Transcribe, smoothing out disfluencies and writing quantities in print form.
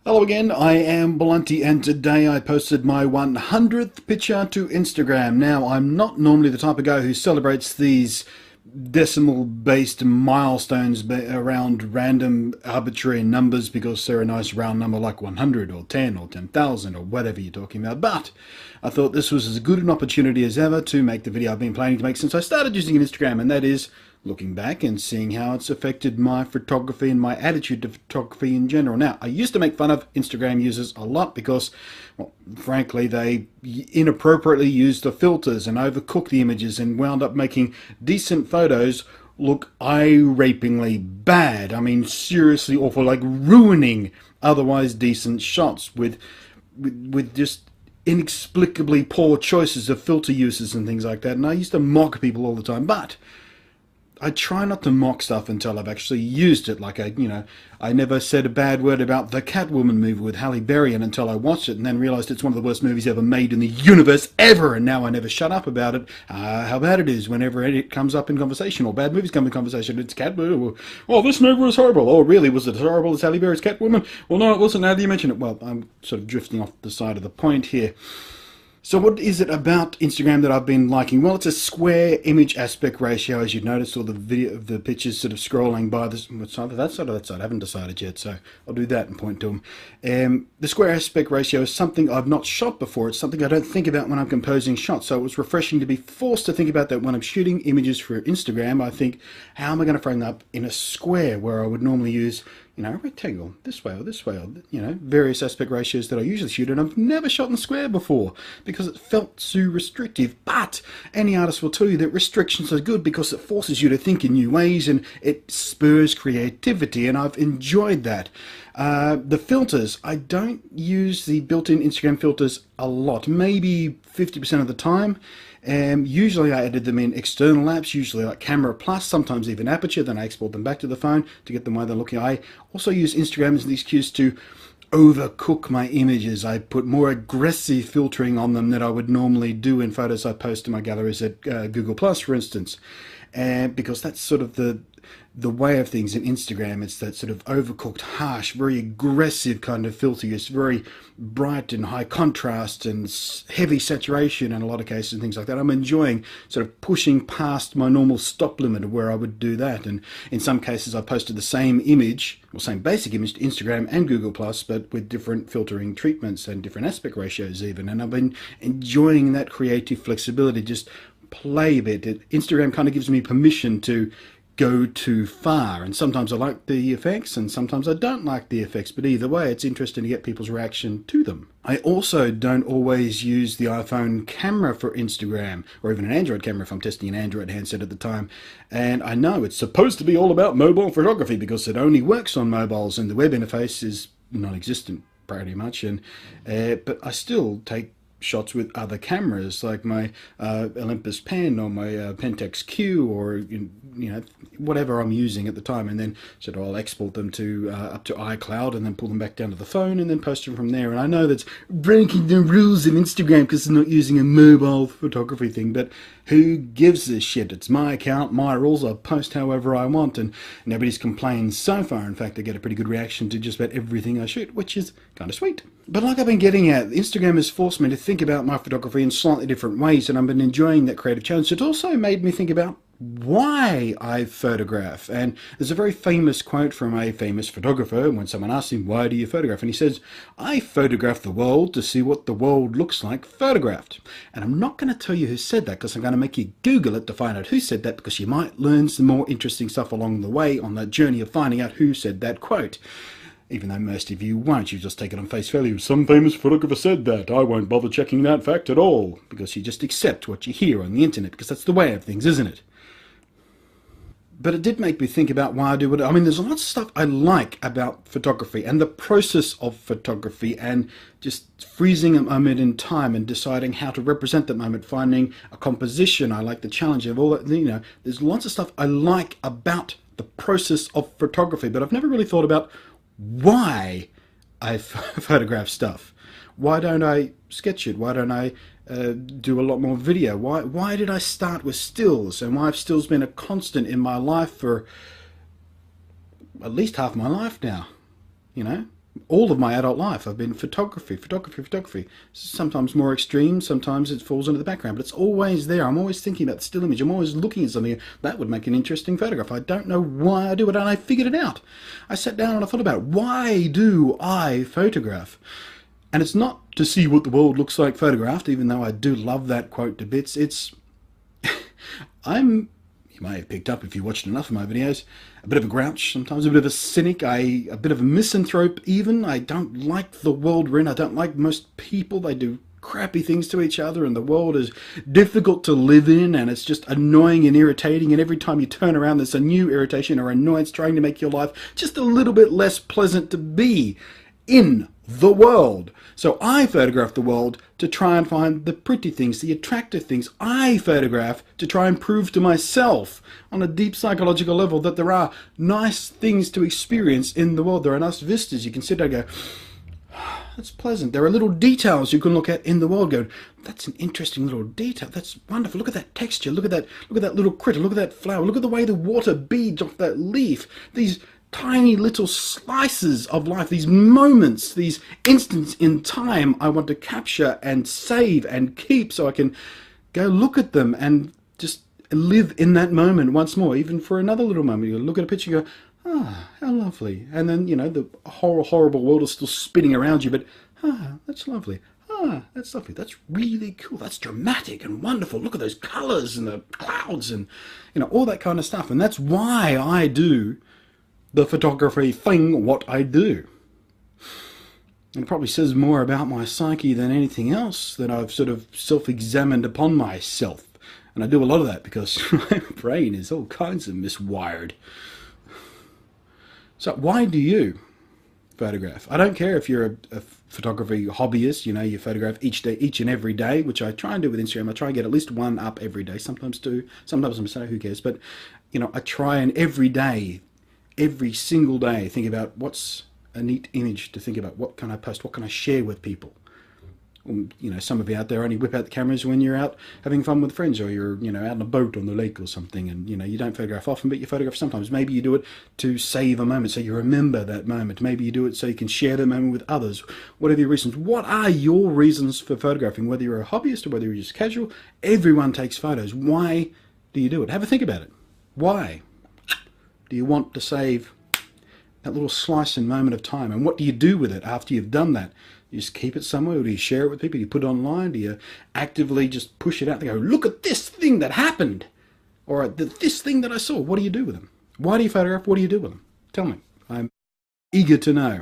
Hello again, I am Blunty and today I posted my 100th picture to Instagram. Now, I'm not normally the type of guy who celebrates these decimal based milestones around random arbitrary numbers because they're a nice round number like 100 or 10 or 10,000 or whatever you're talking about. But I thought this was as good an opportunity as ever to make the video I've been planning to make since I started using Instagram, and that is looking back and seeing how it's affected my photography and my attitude to photography in general. Now, I used to make fun of Instagram users a lot because, well, frankly, they inappropriately used the filters and overcooked the images and wound up making decent photos look eye-rapingly bad. I mean, seriously awful, like ruining otherwise decent shots with just inexplicably poor choices of filter uses and things like that. And I used to mock people all the time, but I try not to mock stuff until I've actually used it. Like I never said a bad word about the Catwoman movie with Halle Berry until I watched it and then realized it's one of the worst movies ever made in the universe ever. And now I never shut up about it. How bad it is whenever it comes up in conversation or bad movies come in conversation. It's Catwoman. Oh, this movie was horrible. Oh, really? Was it as horrible as Halle Berry's Catwoman? Well, no, it wasn't. Now that you mention it. Well, I'm sort of drifting off the side of the point here. So what is it about Instagram that I've been liking? Well, it's a square image aspect ratio, as you've noticed, all the video of the pictures sort of scrolling by this side of that side or that side. I haven't decided yet, so I'll do that and point to them. The square aspect ratio is something I've not shot before. It's something I don't think about when I'm composing shots, so it was refreshing to be forced to think about that when I'm shooting images for Instagram. I think, how am I going to frame that up in a square where I would normally use, a rectangle, this way, or various aspect ratios that I usually shoot, and I've never shot in square before because it felt too restrictive. But any artist will tell you that restrictions are good because it forces you to think in new ways and it spurs creativity, and I've enjoyed that. The filters, I don't use the built-in Instagram filters a lot, maybe 50% of the time. Usually I edit them in external apps, usually like Camera Plus, sometimes even Aperture, then I export them back to the phone to get them where they're looking. I also use Instagram as an excuse to overcook my images. I put more aggressive filtering on them than I would normally do in photos I post to my galleries at Google Plus, for instance. And because that's sort of the way of things in Instagram. It's that sort of overcooked, harsh, very aggressive kind of filter use, very bright and high contrast and heavy saturation in a lot of cases and things like that. I'm enjoying sort of pushing past my normal stop limit of where I would do that. And in some cases I posted the same image, or same basic image, to Instagram and Google Plus, but with different filtering treatments and different aspect ratios even. And I've been enjoying that creative flexibility, just play a bit. Instagram kind of gives me permission to go too far, and sometimes I like the effects and sometimes I don't like the effects, but either way it's interesting to get people's reaction to them. I also don't always use the iPhone camera for Instagram, or even an Android camera if I'm testing an Android handset at the time, and I know it's supposed to be all about mobile photography because it only works on mobiles and the web interface is non-existent pretty much, and but I still take shots with other cameras like my Olympus Pen or my Pentax Q, or whatever I'm using at the time, and then sort of I'll export them to up to iCloud and then pull them back down to the phone and then post them from there. And I know that's breaking the rules of Instagram because it's not using a mobile photography thing, but who gives a shit? It's my account, my rules. I post however I want, and nobody's complained so far. In fact, I get a pretty good reaction to just about everything I shoot, which is kind of sweet. But like I've been getting at, Instagram has forced me to think about my photography in slightly different ways, and I've been enjoying that creative challenge. It's also made me think about why I photograph. And there's a very famous quote from a famous photographer when someone asks him, why do you photograph? And he says, I photograph the world to see what the world looks like photographed. And I'm not going to tell you who said that because I'm going to make you Google it to find out who said that, because you might learn some more interesting stuff along the way on that journey of finding out who said that quote. Even though most of you won't, you just take it on face value. Some famous photographer said that. I won't bother checking that fact at all, because you just accept what you hear on the internet, because that's the way of things, isn't it? But it did make me think about why I do it. I mean, there's a lot of stuff I like about photography and the process of photography, and just freezing a moment in time and deciding how to represent that moment, finding a composition. I like the challenge of all that. There's lots of stuff I like about the process of photography, but I've never really thought about why I photograph stuff. Why don't I sketch it? Why don't I do a lot more video? Why did I start with stills, and why have stills been a constant in my life for at least half my life now? all of my adult life. I've been photography. Sometimes more extreme, sometimes it falls into the background, but it's always there. I'm always thinking about the still image. I'm always looking at something that would make an interesting photograph. I don't know why I do it, and I figured it out. I sat down and I thought about it. Why do I photograph? And it's not to see what the world looks like photographed, even though I do love that quote to bits. It's you may have picked up if you watched enough of my videos, a bit of a grouch sometimes, a bit of a cynic, a bit of a misanthrope even. I don't like the world we're in. I don't like most people. They do crappy things to each other, and the world is difficult to live in, and it's just annoying and irritating, and every time you turn around there's a new irritation or annoyance trying to make your life just a little bit less pleasant to be in the world. So I photograph the world to try and find the pretty things, the attractive things. I photograph to try and prove to myself on a deep psychological level that there are nice things to experience in the world. There are nice vistas. You can sit there and go, that's pleasant. There are little details you can look at in the world, go, that's an interesting little detail. That's wonderful. Look at that texture. Look at that little critter. Look at that flower. Look at the way the water beads off that leaf. These tiny little slices of life, these moments, these instants in time I want to capture and save and keep so I can go look at them and just live in that moment once more, even for another little moment. You look at a picture and go, ah, how lovely. And then, you know, the horrible world is still spinning around you, but that's lovely. That's lovely. That's really cool. That's dramatic and wonderful. Look at those colors and the clouds and, you know, all that kind of stuff. And that's why I do the photography thing, what I do. And it probably says more about my psyche than anything else that I've sort of self-examined upon myself. And I do a lot of that because my brain is all kinds of miswired. So why do you photograph? I don't care if you're a photography hobbyist, you know, you photograph each and every day, which I try and do with Instagram. I try and get at least one up every day, sometimes two, sometimes I'm saying who cares, but, you know, I try and every day, every single day, think about what's a neat image to think about. What can I post? What can I share with people? You know, some of you out there only whip out the cameras when you're out having fun with friends, or you're, you know, out on a boat on the lake or something, and, you know, you don't photograph often, but you photograph sometimes. Maybe you do it to save a moment so you remember that moment. Maybe you do it so you can share the moment with others. Whatever your reasons. What are your reasons for photographing? Whether you're a hobbyist or whether you're just casual, everyone takes photos. Why do you do it? Have a think about it. Why do you want to save that little slice and moment of time? And what do you do with it after you've done that? You just keep it somewhere, or do you share it with people? Do you put it online? Do you actively just push it out and go, look at this thing that happened? Or this thing that I saw? What do you do with them? Why do you photograph? What do you do with them? Tell me. I'm eager to know.